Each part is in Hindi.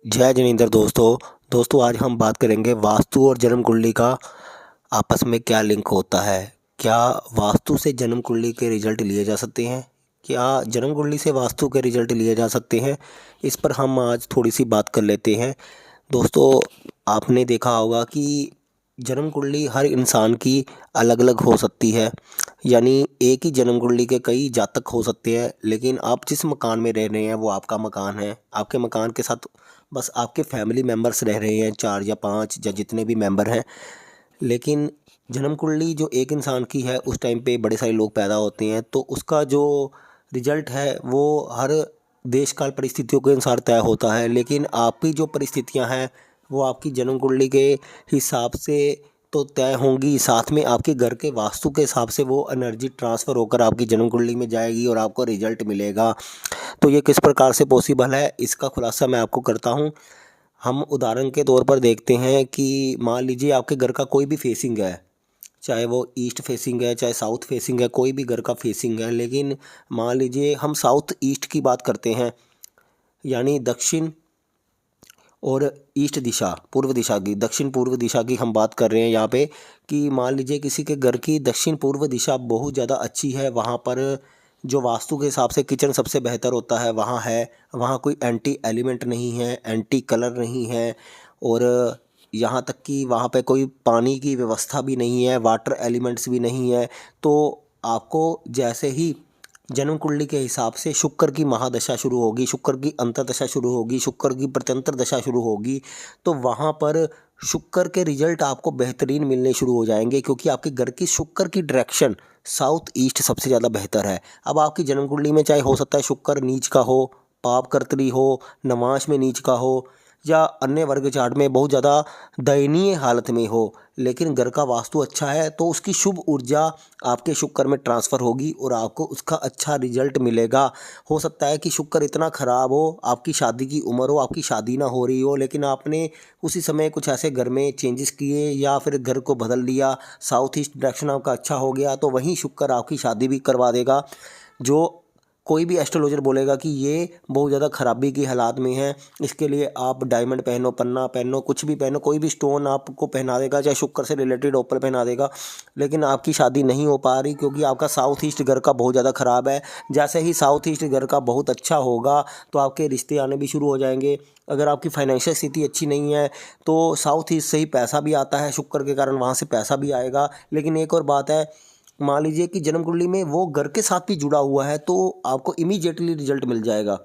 जय जिनेंद्र दोस्तों आज हम बात करेंगे वास्तु और जन्म कुंडली का आपस में क्या लिंक होता है। क्या वास्तु से जन्म कुंडली के रिजल्ट लिए जा सकते हैं? क्या जन्म कुंडली से वास्तु के रिजल्ट लिए जा सकते हैं? इस पर हम आज थोड़ी सी बात कर लेते हैं। दोस्तों, आपने देखा होगा कि जन्म कुंडली हर इंसान की अलग अलग हो सकती है। यानी एक ही जन्म कुंडली के कई जातक हो सकते हैं, लेकिन आप जिस मकान में रह रहे हैं वो आपका मकान है। आपके मकान के साथ बस आपके फैमिली मेम्बर्स रह रहे हैं, 4 या 5 या जितने भी मेंबर हैं। लेकिन जन्म कुंडली जो एक इंसान की है, उस टाइम पे बड़े सारे लोग पैदा होते हैं, तो उसका जो रिजल्ट है वो हर देश काल परिस्थितियों के अनुसार तय होता है। लेकिन आपकी जो परिस्थितियां हैं वो आपकी जन्म कुंडली के हिसाब से तो तय होंगी, साथ में आपके घर के वास्तु के हिसाब से वो एनर्जी ट्रांसफ़र होकर आपकी जन्म कुंडली में जाएगी और आपको रिजल्ट मिलेगा। तो ये किस प्रकार से पॉसिबल है, इसका खुलासा मैं आपको करता हूँ। हम उदाहरण के तौर पर देखते हैं कि मान लीजिए आपके घर का कोई भी फेसिंग है, चाहे वो ईस्ट फेसिंग है चाहे साउथ फेसिंग है, कोई भी घर का फेसिंग है। लेकिन मान लीजिए हम साउथ ईस्ट की बात करते हैं, यानी दक्षिण और ईस्ट दिशा, पूर्व दिशा की, दक्षिण पूर्व दिशा की हम बात कर रहे हैं यहाँ पे। कि मान लीजिए किसी के घर की दक्षिण पूर्व दिशा बहुत ज़्यादा अच्छी है, वहाँ पर जो वास्तु के हिसाब से किचन सबसे बेहतर होता है वहाँ है। वहाँ कोई एंटी एलिमेंट नहीं है, एंटी कलर नहीं है, और यहाँ तक कि वहाँ पे कोई पानी की व्यवस्था भी नहीं है, वाटर एलिमेंट्स भी नहीं है। तो आपको जैसे ही जन्म कुंडली के हिसाब से शुक्र की महादशा शुरू होगी, शुक्र की अंतर्दशा शुरू होगी, शुक्र की प्रत्यंतर दशा शुरू होगी, तो वहाँ पर शुक्र के रिजल्ट आपको बेहतरीन मिलने शुरू हो जाएंगे, क्योंकि आपके घर की शुक्र की डायरेक्शन साउथ ईस्ट सबसे ज़्यादा बेहतर है। अब आपकी जन्म कुंडली में चाहे हो सकता है शुक्र नीच का हो, पाप कर्तरी हो, नवांश में नीच का हो, या अन्य वर्ग चार्ट में बहुत ज़्यादा दयनीय हालत में हो, लेकिन घर का वास्तु अच्छा है तो उसकी शुभ ऊर्जा आपके शुक्र में ट्रांसफ़र होगी और आपको उसका अच्छा रिजल्ट मिलेगा। हो सकता है कि शुक्र इतना ख़राब हो, आपकी शादी की उम्र हो, आपकी शादी ना हो रही हो, लेकिन आपने उसी समय कुछ ऐसे घर में चेंजेस किए या फिर घर को बदल लिया, साउथ ईस्ट डायरेक्शन आपका अच्छा हो गया, तो वहीं शुक्र आपकी शादी भी करवा देगा। जो कोई भी एस्ट्रोलॉजर बोलेगा कि ये बहुत ज़्यादा ख़राबी की हालात में है, इसके लिए आप डायमंड पहनो, पन्ना पहनो, कुछ भी पहनो, कोई भी स्टोन आपको पहना देगा, चाहे शुक्र से रिलेटेड ओपल पहना देगा, लेकिन आपकी शादी नहीं हो पा रही क्योंकि आपका साउथ ईस्ट घर का बहुत ज़्यादा ख़राब है। जैसे ही साउथ ईस्ट घर का बहुत अच्छा होगा तो आपके रिश्ते आने भी शुरू हो जाएंगे। अगर आपकी फाइनेंशियल स्थिति अच्छी नहीं है तो साउथ ईस्ट से ही पैसा भी आता है, शुक्र के कारण वहाँ से पैसा भी आएगा। लेकिन एक और बात है, मान लीजिए कि जन्म कुंडली में वो घर के साथ भी जुड़ा हुआ है तो आपको इमीडिएटली रिजल्ट मिल जाएगा।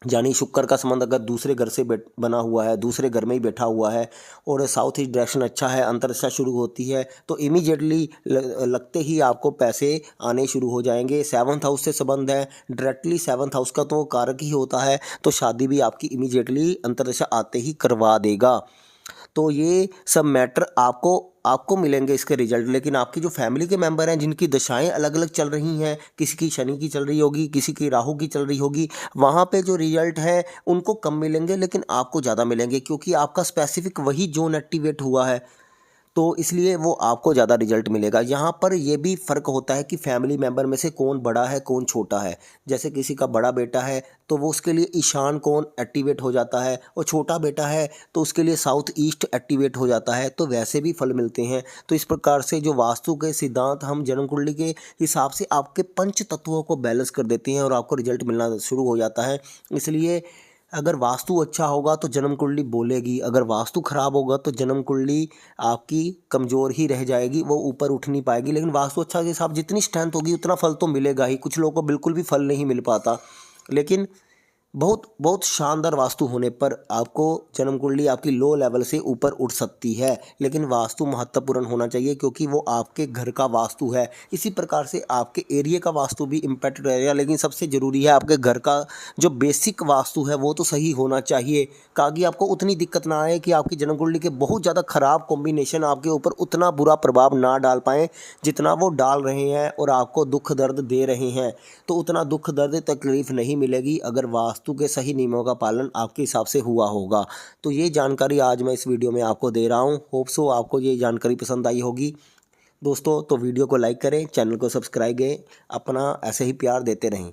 यानी शुक्र का संबंध अगर दूसरे घर से बना हुआ है, दूसरे घर में ही बैठा हुआ है, और साउथ ईस्ट डायरेक्शन अच्छा है, अंतर्दशा शुरू होती है, तो इमीडिएटली लगते ही आपको पैसे आने शुरू हो जाएंगे। 7th हाउस से संबंध है, डायरेक्टली 7th हाउस का तो कारक ही होता है, तो शादी भी आपकी इमीडिएटली अंतर्दशा आते ही करवा देगा। तो ये सब मैटर आपको आपको मिलेंगे इसके रिजल्ट। लेकिन आपकी जो फैमिली के मेंबर हैं जिनकी दशाएं अलग अलग चल रही हैं, किसी की शनि की चल रही होगी, किसी की राहु की चल रही होगी, वहाँ पे जो रिजल्ट है उनको कम मिलेंगे, लेकिन आपको ज़्यादा मिलेंगे, क्योंकि आपका स्पेसिफिक वही जोन एक्टिवेट हुआ है, तो इसलिए वो आपको ज़्यादा रिजल्ट मिलेगा। यहाँ पर ये भी फ़र्क होता है कि फैमिली मेम्बर में से कौन बड़ा है कौन छोटा है। जैसे किसी का बड़ा बेटा है तो वो उसके लिए ईशान कोण एक्टिवेट हो जाता है, और छोटा बेटा है तो उसके लिए साउथ ईस्ट एक्टिवेट हो जाता है, तो वैसे भी फल मिलते हैं। तो इस प्रकार से जो वास्तु के सिद्धांत हम जन्म कुंडली के हिसाब से आपके पंच तत्वों को बैलेंस कर देते हैं और आपको रिजल्ट मिलना शुरू हो जाता है। इसलिए अगर वास्तु अच्छा होगा तो जन्म कुंडली बोलेगी, अगर वास्तु खराब होगा तो जन्म कुंडली आपकी कमज़ोर ही रह जाएगी, वो ऊपर उठ नहीं पाएगी। लेकिन वास्तु अच्छा के हिसाब जितनी स्ट्रेंथ होगी उतना फल तो मिलेगा ही। कुछ लोगों को बिल्कुल भी फल नहीं मिल पाता, लेकिन बहुत बहुत शानदार वास्तु होने पर आपको जन्म कुंडली आपकी लो लेवल से ऊपर उठ सकती है। लेकिन वास्तु महत्वपूर्ण होना चाहिए, क्योंकि वो आपके घर का वास्तु है। इसी प्रकार से आपके एरिया का वास्तु भी इम्पैक्ट रहेगा, लेकिन सबसे ज़रूरी है आपके घर का जो बेसिक वास्तु है वो तो सही होना चाहिए, ताकि आपको उतनी दिक्कत ना आए कि आपकी जन्म कुंडली के बहुत ज़्यादा ख़राब कॉम्बिनेशन आपके ऊपर उतना बुरा प्रभाव ना डाल पाएँ जितना वो डाल रहे हैं, और आपको दुख दर्द दे रहे हैं। तो उतना दुख दर्द तकलीफ़ नहीं मिलेगी अगर वास्तु के सही नियमों का पालन आपके हिसाब से हुआ होगा। तो ये जानकारी आज मैं इस वीडियो में आपको दे रहा हूँ। होप सो आपको ये जानकारी पसंद आई होगी दोस्तों। तो वीडियो को लाइक करें, चैनल को सब्सक्राइब करें, अपना ऐसे ही प्यार देते रहें।